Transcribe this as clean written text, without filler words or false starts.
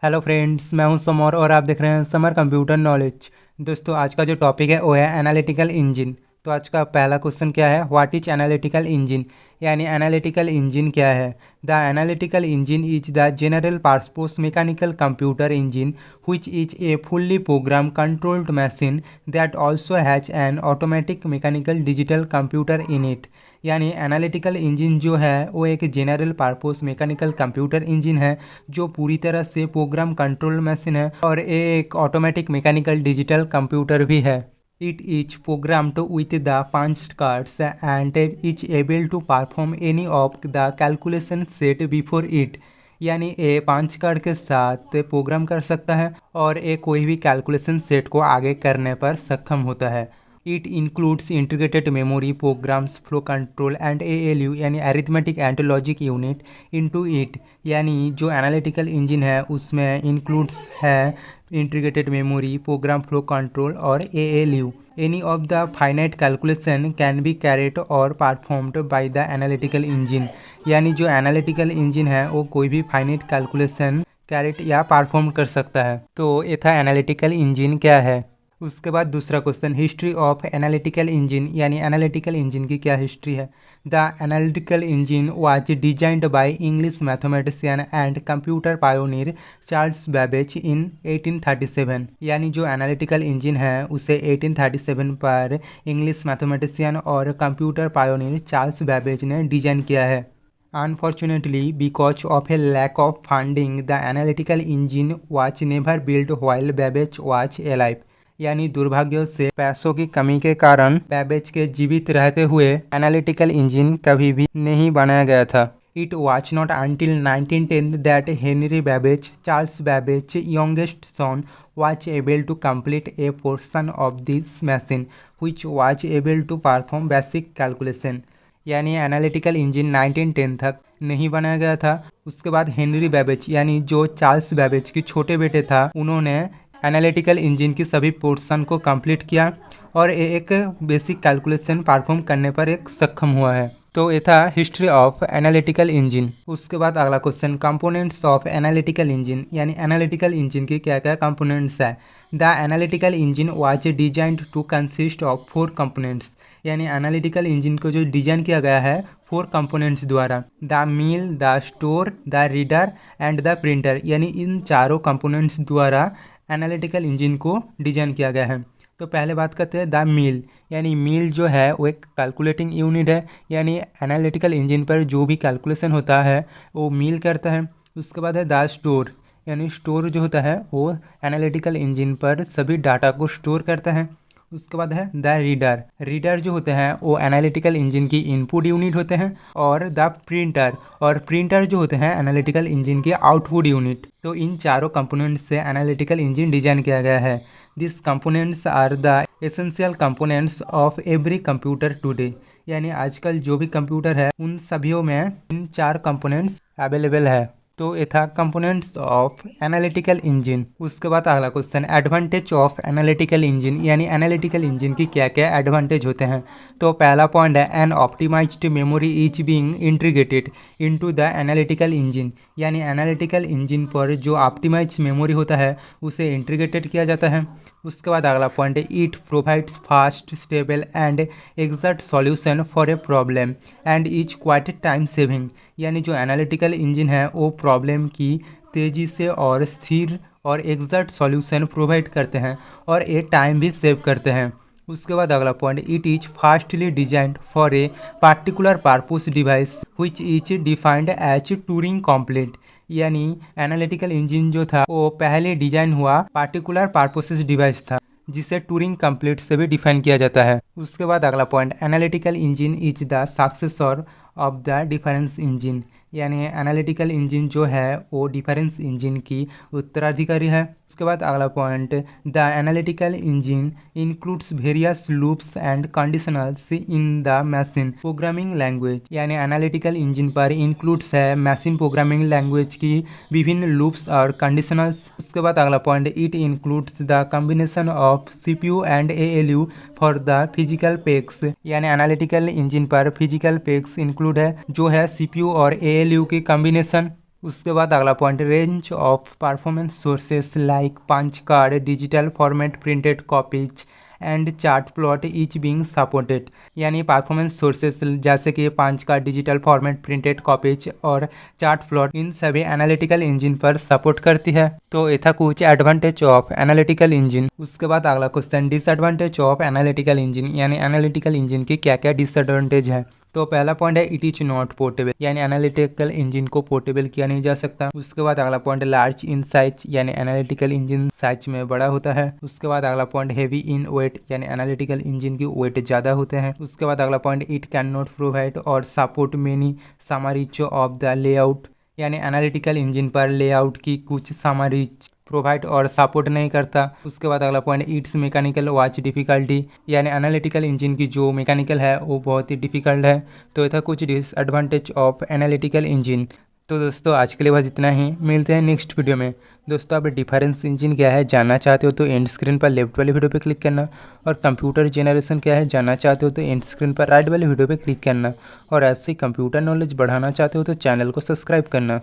Hello friends, मैं हूं summer और आप देख रहे हैं समर कंप्यूटर नॉलेज। दोस्तों, आज का जो टॉपिक है वो है एनालिटिकल इंजन। तो आज का पहला क्वेश्चन क्या है, व्हाट इज एनालिटिकल इंजन, यानी एनालिटिकल इंजन क्या है। The analytical engine is the general purpose mechanical computer engine which is a fully programmed controlled machine that also has an automatic mechanical digital computer in it। यानी analytical engine जो है वो एक general purpose mechanical computer engine है जो पूरी तरह से प्रोग्राम कंट्रोल मशीन है और ये एक ऑटोमेटिक मैकेनिकल डिजिटल कंप्यूटर भी है। It is programmed with the punched cards and is able to perform any of the calculation set before it. यानी ये 5 कार्ड के साथ प्रोग्राम कर सकता है और ये कोई भी कैलकुलेशन सेट को आगे करने पर सक्षम होता है। It includes integrated memory programs flow control and ALU यानी arithmetic and logic unit into it. यानी जो एनालिटिकल इंजन है उसमें इंक्लूड्स है integrated memory program flow control और ALU। Any of the finite calculation can be carried और performed by the analytical engine. यानी जो एनालिटिकल इंजन है वो कोई भी फाइनाइट कैलकुलेशन कैरेट या परफॉर्म कर सकता है। तो ये था एनालिटिकल इंजन क्या है। उसके बाद दूसरा question, history of analytical engine, यानी एनालिटिकल इंजन की क्या हिस्ट्री है। The analytical engine was designed by English mathematician and computer pioneer Charles Babbage in 1837। यानी जो एनालिटिकल इंजन है उसे 1837 पर इंग्लिश मैथमेटिशियन और कंप्यूटर पायोनियर चार्ल्स बैबेज ने डिजाइन किया है। Unfortunately, because of a lack of funding, the analytical engine was never built while Babbage was alive। यानी दुर्भाग्य से पैसों की कमी के कारण बैबेज के जीवित रहते हुए एनालिटिकल इंजन कभी भी नहीं बनाया गया था। It was not until 1910 that Henry Babbage, Charles Babbage youngest son, was able to complete a portion of this machine which was able to perform basic calculation। यानी एनालिटिकल इंजन 1910 तक नहीं बनाया गया था। उसके बाद हेनरी बैबेज यानी जो चार्ल्स बैबेज के छोटे बेटे था उन्होंने एनालिटिकल इंजन की सभी पोर्शन को कंप्लीट किया और एक बेसिक कैलकुलेशन परफॉर्म करने पर एक सक्षम हुआ है। तो ये था हिस्ट्री ऑफ एनालिटिकल इंजन। उसके बाद अगला question, components of analytical engine, यानी एनालिटिकल इंजन के क्या क्या कंपोनेंट्स है। The analytical engine was designed to consist of 4 components. यानी एनालिटिकल इंजन को जो डिजाइन किया गया है 4 कंपोनेंट्स द्वारा, the mill, the store, the reader and the printer. यानी इन चारों कंपोनेंट्स द्वारा एनालिटिकल इंजन को डिजाइन किया गया है। तो पहले बात करते हैं द मिल, यानी मिल जो है वो एक कैलकुलेटिंग यूनिट है। यानी एनालिटिकल इंजन पर जो भी कैलकुलेशन होता है वो मिल करता है। उसके बाद है द स्टोर, यानी स्टोर जो होता है वो एनालिटिकल इंजन पर सभी डाटा को स्टोर करता है। उसके बाद है द रीडर, रीडर जो होते हैं वो एनालिटिकल इंजन की इनपुट यूनिट होते हैं। और द प्रिंटर, और प्रिंटर जो होते हैं एनालिटिकल इंजन के आउटपुट यूनिट। तो इन चारों कंपोनेंट्स से एनालिटिकल इंजन डिजाइन किया गया है। This components are the essential components of every computer today. यानी आजकल जो भी कंप्यूटर है उन सभी में इन 4 कंपोनेंट्स अवेलेबल है। तो ये था कंपोनेंट्स ऑफ एनालिटिकल इंजन। उसके बाद अगला question, advantage of analytical engine, यानी एनालिटिकल इंजन की क्या क्या एडवांटेज होते हैं। तो पहला पॉइंट है an optimised memory is being integrated into the analytical engine. यानी एनालिटिकल इंजन पर जो ऑप्टिमाइज मेमोरी होता है उसे इंटीग्रेटेड किया जाता है। उसके बाद अगला पॉइंट है it provides fast, stable and exact solution for a problem and is quiet time saving. यानी जो एनालिटिकल इंजन है वो प्रॉब्लम की तेज़ी से और स्थिर और एग्जैक्ट सॉल्यूशन प्रोवाइड करते हैं और ये टाइम भी सेव करते हैं। उसके बाद अगला point, it is fastly designed for a particular purpose device which is defined as Turing complete. यानी एनालिटिकल इंजन जो था वो पहले डिजाइन हुआ पार्टिकुलर पर्पसेस डिवाइस था जिसे टूरिंग कंप्लीट से भी डिफाइन किया जाता है। उसके बाद अगला point, analytical engine is the successor of the difference engine. यानी एनालिटिकल इंजन जो है वो डिफरेंस इंजन की उत्तराधिकारी है। उसके बाद अगला point, the analytical engine includes various loops and conditionals in the machine programming language. यानी एनालिटिकल इंजन पर इंक्लूड्स है मशीन प्रोग्रामिंग लैंग्वेज की विभिन्न लूप्स और कंडीशनल्स। उसके बाद अगला point, it includes the combination of CPU and ALU for the physical PECS. यानी एनालिटिकल इंजन पर फिजिकल पेक्स इंक्लूड है जो है CPU और ALU की कॉम्बिनेशन। उसके बाद अगला point, range of performance sources like punch card, digital format, printed copies and chart plot each being supported. यानी परफॉर्मेंस सोर्सेस जैसे कि punch card, digital format, printed copies और चार्ट प्लॉट, इन सभी एनालिटिकल इंजन पर सपोर्ट करती है। तो ये था कुछ एडवांटेज ऑफ एनालिटिकल इंजन। उसके बाद अगला question, disadvantage of analytical engine, यानी एनालिटिकल इंजन की क्या क्या डिसएडवांटेज है। तो पहला पॉइंट है इट इज नॉट पोर्टेबल, यानी एनालिटिकल इंजन को पोर्टेबल किया नहीं जा सकता। उसके बाद अगला पॉइंट, लार्ज इन साइज, यानी एनालिटिकल इंजन साइज में बड़ा होता है। उसके बाद अगला पॉइंट, हेवी इन वेट, यानी एनालिटिकल इंजन की वेट ज्यादा होते हैं। उसके बाद अगला point, it can not provide और support many summaries of the layout, यानी एनालिटिकल इंजन पर लेआउट की कुछ समरीज प्रोवाइड और सपोर्ट नहीं करता। उसके बाद अगला point, it's mechanical watch difficulty, यानी एनालिटिकल इंजन की जो मैकेनिकल है वो बहुत ही डिफिकल्ट है। तो ये था कुछ डिसएडवांटेज ऑफ एनालिटिकल इंजन। तो दोस्तों आज के लिए बस इतना ही, मिलते हैं नेक्स्ट वीडियो में। दोस्तों आप डिफरेंस इंजन क्या है जानना चाहते हो तो एंड स्क्रीन पर लेफ्ट वाले वीडियो पे क्लिक करना, और कंप्यूटर जनरेशन क्या है जानना चाहते हो तो एंड स्क्रीन पर राइट वाले वीडियो पे क्लिक करना, और ऐसे ही कंप्यूटर नॉलेज बढ़ाना चाहते हो तो चैनल को सब्सक्राइब करना।